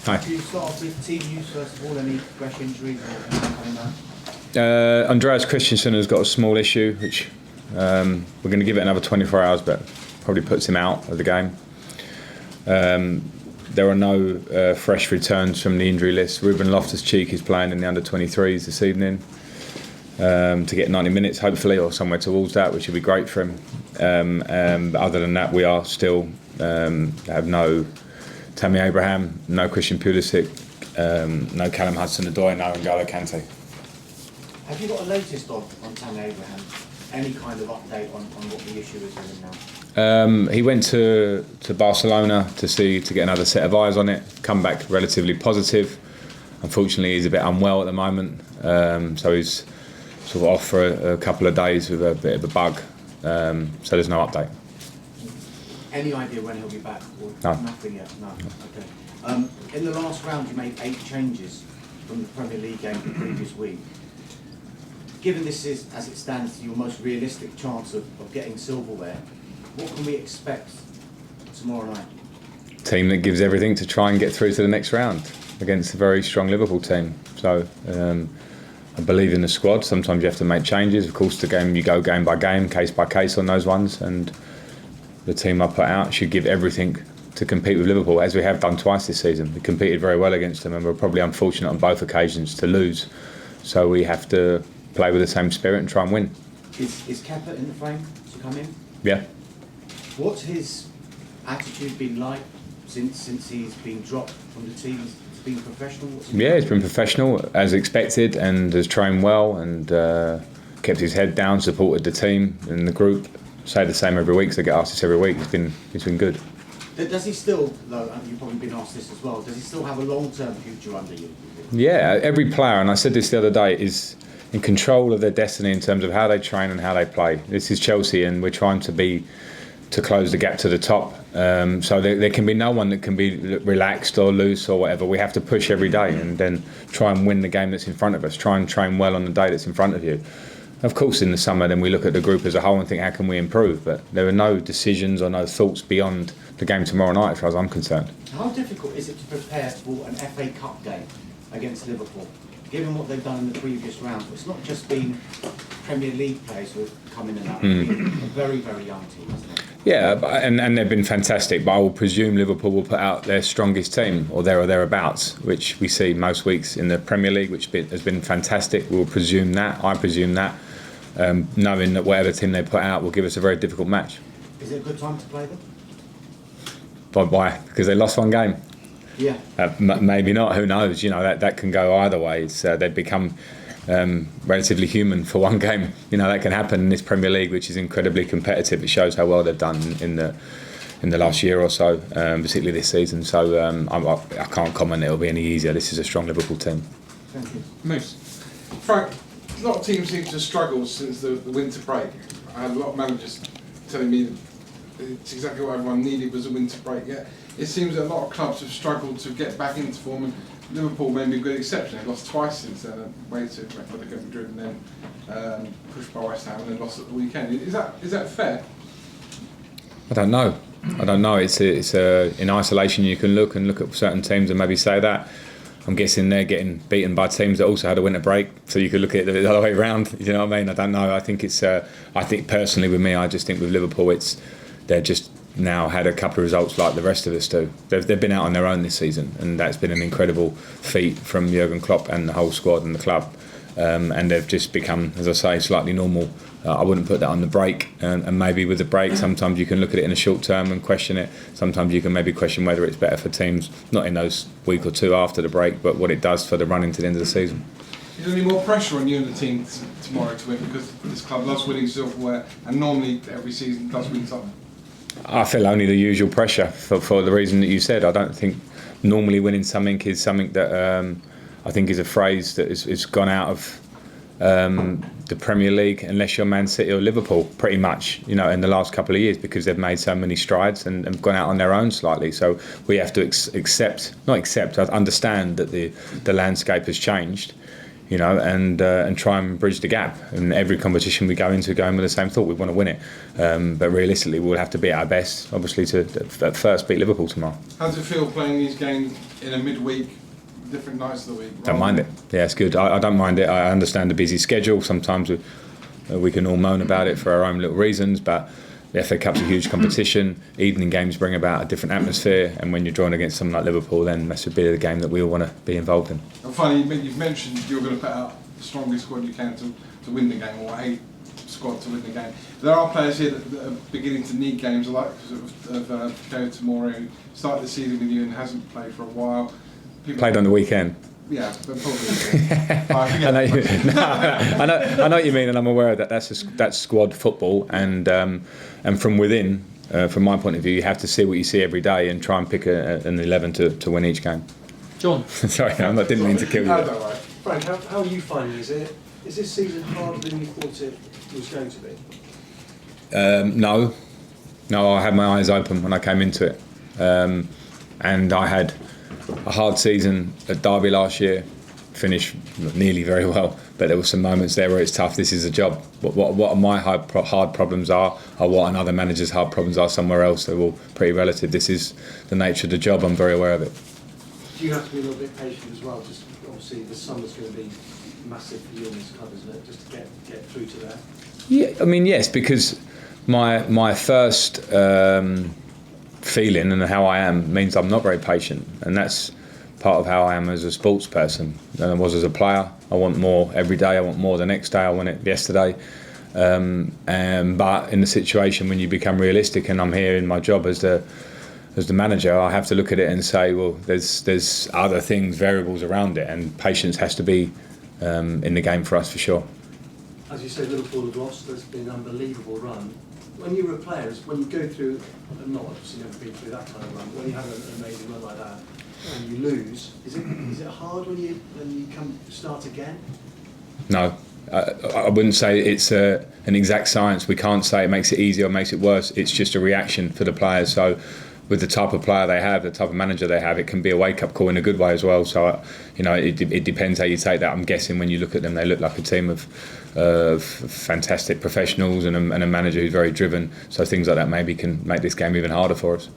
Hi. Do you start off with team news first of all? Any fresh injuries or anything coming down? Andreas Christensen has got a small issue, which we're going to give it another 24 hours, but probably puts him out of the game. There are no fresh returns from the injury list. Ruben Loftus-Cheek is playing in the under-23s this evening to get 90 minutes, hopefully, or somewhere towards that, which would be great for him. But other than that, we are still have no Tammy Abraham, no Christian Pulisic, no Callum Hudson-Odoi, no N'Golo Kante. Have you got a latest on Tammy Abraham? Any kind of update on what the issue is with him now? He went to Barcelona to get another set of eyes on it. Come back relatively positive. Unfortunately, he's a bit unwell at the moment, so he's sort of off for a couple of days with a bit of a bug. So there's no update. Any idea when he'll be back? Or No. Nothing yet. No. Okay. In the last round, you made 8 changes from the Premier League game the previous week. Given this is, as it stands, your most realistic chance of getting silverware, what can we expect tomorrow night? Team that gives everything to try and get through to the next round against a very strong Liverpool team. So I believe in the squad. Sometimes you have to make changes. Of course, the game you go game by game, case by case on those ones. And the team I put out should give everything to compete with Liverpool, as we have done twice this season. We competed very well against them, and we're probably unfortunate on both occasions to lose. So we have to play with the same spirit and try and win. Is Kepa in the frame to come in? Yeah. What's his attitude been like since he's been dropped from the team? He's been professional? Yeah, he's been professional as expected and has trained well and kept his head down, supported the team and the group. Say the same every week, so I get asked this every week. It's been good. Does he still, though, and you've probably been asked this as well, does he still have a long-term future under you? Yeah, every player, and I said this the other day, is in control of their destiny in terms of how they train and how they play. This is Chelsea, and we're trying to close the gap to the top. So there can be no one that can be relaxed or loose or whatever. We have to push every day and then try and win the game that's in front of us. Try and train well on the day that's in front of you. Of course, in the summer, then we look at the group as a whole and think, how can we improve? But there are no decisions or no thoughts beyond the game tomorrow night, as far as I'm concerned. How difficult is it to prepare for an FA Cup game against Liverpool, given what they've done in the previous round? It's not just been Premier League players who have come in and out. It's been a very, very young team, hasn't it? Yeah, and they've been fantastic, but I will presume Liverpool will put out their strongest team, or there or thereabouts, which we see most weeks in the Premier League, which has been fantastic. We'll presume that, I presume that, knowing that whatever team they put out will give us a very difficult match. Is it a good time to play them? But why? Because they lost one game? Yeah. Maybe not, who knows? You know, that can go either way. They've become relatively human for one game. You know, that can happen in this Premier League, which is incredibly competitive. It shows how well they've done in the last year or so, particularly this season. So I can't comment it'll be any easier. This is a strong Liverpool team. Thank you. Moose. Frank, a lot of teams seem to have struggled since the winter break. I had a lot of managers telling me that it's exactly what everyone needed was a winter break. Yet it seems that a lot of clubs have struggled to get back into form, and Liverpool may be a good exception. They've lost twice since then, away to Atletico Madrid and then pushed by West Ham and then lost at the weekend. Is that fair? I don't know. It's in isolation you can look at certain teams and maybe say that. I'm guessing they're getting beaten by teams that also had a winter break, so you could look at it the other way around. You know what I mean? I don't know. I think I think personally with me, I just think with Liverpool, they're just now had a couple of results like the rest of us do. They've been out on their own this season, and that's been an incredible feat from Jurgen Klopp and the whole squad and the club. And they've just become, as I say, slightly normal. I wouldn't put that on the break, and maybe with the break, sometimes you can look at it in a short term and question it. Sometimes you can maybe question whether it's better for teams, not in those week or two after the break, but what it does for the run into the end of the season. Is there any more pressure on you and the team tomorrow to win, because this club loves winning silverware and normally every season does win something? I feel only the usual pressure for the reason that you said. I don't think normally winning something is something that I think is a phrase that is gone out of the Premier League unless you're Man City or Liverpool, pretty much, you know, in the last couple of years, because they've made so many strides and have gone out on their own slightly. So we have to understand that the landscape has changed and try and bridge the gap. And every competition we go into, going with the same thought: we want to win it. But realistically, we'll have to be at our best, obviously, to at first beat Liverpool tomorrow. How does it feel playing these games in a midweek, different nights of the week? Don't mind it. Yeah, it's good. I don't mind it. I understand the busy schedule. Sometimes we can all moan about it for our own little reasons, but the FA Cup's a huge competition. Evening games bring about a different atmosphere, and when you're drawing against someone like Liverpool, then that's a bit of the game that we all want to be involved in. And finally, you've mentioned you're going to put out the strongest squad you can to win the game, or a squad to win the game. There are players here that are beginning to need games, like Fikayo Tomori, who started the season with you and hasn't played for a while. Played on the weekend. Yeah, but probably. I know what you mean, and I'm aware of that. That's squad football, and from within, from my point of view, you have to see what you see every day and try and pick an 11 to win each game. John. Sorry, I didn't mean to kill you. No, don't worry. Frank, how are you finding it? Is this season harder than you thought it was going to be? No, I had my eyes open when I came into it, and I had a hard season at Derby last year, finished nearly very well, but there were some moments there where it's tough. This is a job. What my hard problems are what another manager's hard problems are somewhere else. They're all pretty relative. This is the nature of the job. I'm very aware of it. Do you have to be a little bit patient as well? Just obviously the summer's going to be massive for you in this club, isn't it? Just to get through to there. Yeah, I mean, yes, because my first feeling and how I am means I'm not very patient, and that's part of how I am as a sports person than I was as a player. I want more every day. I want more the next day. I want it yesterday. But in the situation when you become realistic, and I'm here in my job as the manager, I have to look at it and say, well, there's other things, variables around it, and patience has to be in the game for us for sure. As you say, Liverpool have lost. There's been an unbelievable run. When you were a player, when you go through, and not obviously never been through that kind of run, but when you have an amazing run like that and you lose, is it hard when you start again? No, I wouldn't say it's an exact science. We can't say it makes it easier or makes it worse. It's just a reaction for the players. So with the type of player they have, the type of manager they have, it can be a wake-up call in a good way as well. So, it depends how you take that. I'm guessing when you look at them, they look like a team of fantastic professionals and a manager who's very driven. So things like that maybe can make this game even harder for us.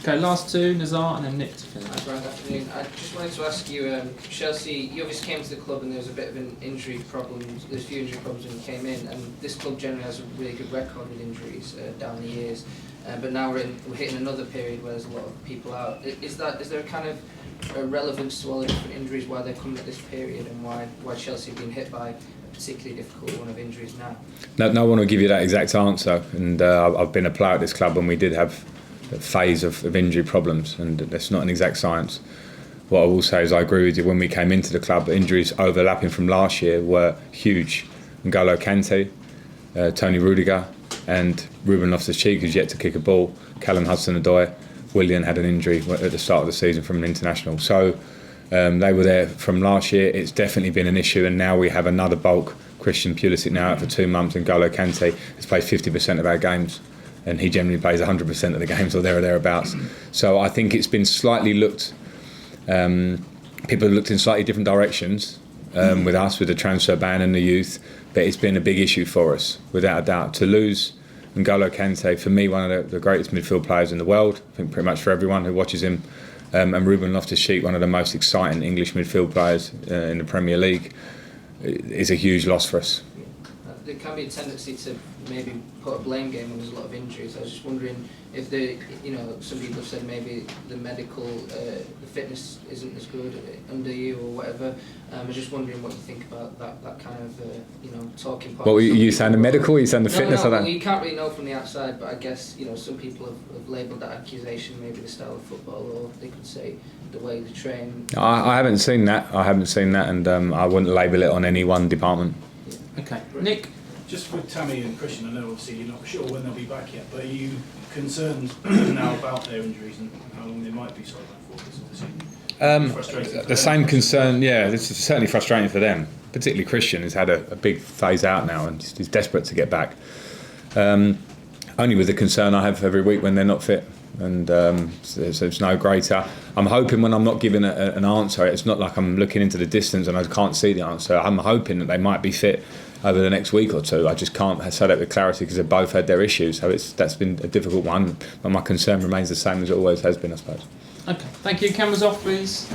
Okay, last two, Nazar and then Nick to finish. Hi, Brian, good afternoon. I just wanted to ask you, Chelsea, you obviously came to the club and there was a bit of an injury problem. There's a few injury problems when you came in, and this club generally has a really good record with injuries down the years. But now we're hitting another period where there's a lot of people out. Is there a kind of a relevance to all the different injuries, why they're coming at this period, and why Chelsea have been hit by a particularly difficult one of injuries now? No one will give you that exact answer, and I've been a player at this club when we did have a phase of injury problems, and that's not an exact science. What I will say is I agree with you. When we came into the club, injuries overlapping from last year were huge. N'Golo Kante, Tony Rudiger, and Ruben Loftus-Cheek, who's yet to kick a ball. Callum Hudson-Odoi, Willian had an injury at the start of the season from an international. So they were there from last year. It's definitely been an issue, and now we have another bulk. Christian Pulisic now out for 2 months, and N'Golo Kante has played 50% of our games, and he generally plays 100% of the games or there or thereabouts. So I think it's been slightly looked. People have looked in slightly different directions with us, with the transfer ban and the youth, but it's been a big issue for us, without a doubt. To lose N'Golo Kante, for me, one of the greatest midfield players in the world, I think pretty much for everyone who watches him, and Ruben Loftus-Cheek, one of the most exciting English midfield players in the Premier League, is a huge loss for us. There can be a tendency to maybe put a blame game when there's a lot of injuries. I was just wondering if some people have said maybe the medical, the fitness isn't as good under you or whatever. I was just wondering what you think about that kind of, talking point. What were you saying, the medical, or you saying the fitness? No, well, you can't really know from the outside, but I guess, some people have labelled that accusation maybe the style of football, or they could say the way they train. I haven't seen that, and I wouldn't label it on any one department. Yeah. Okay, Nick. Just with Tammy and Christian, I know obviously you're not sure when they'll be back yet, but are you concerned now about their injuries and how long they might be for this season? The same concern, yeah, this is certainly frustrating for them. Particularly Christian, who's had a big phase out now and he's desperate to get back. Only with the concern I have every week when they're not fit. and so it's no greater. I'm hoping when I'm not giving an answer, it's not like I'm looking into the distance and I can't see the answer. I'm hoping that they might be fit over the next week or two. I just can't say that with clarity because they've both had their issues, so that's been a difficult one, but my concern remains the same as it always has been, I suppose. Okay, thank you. Cameras off, please.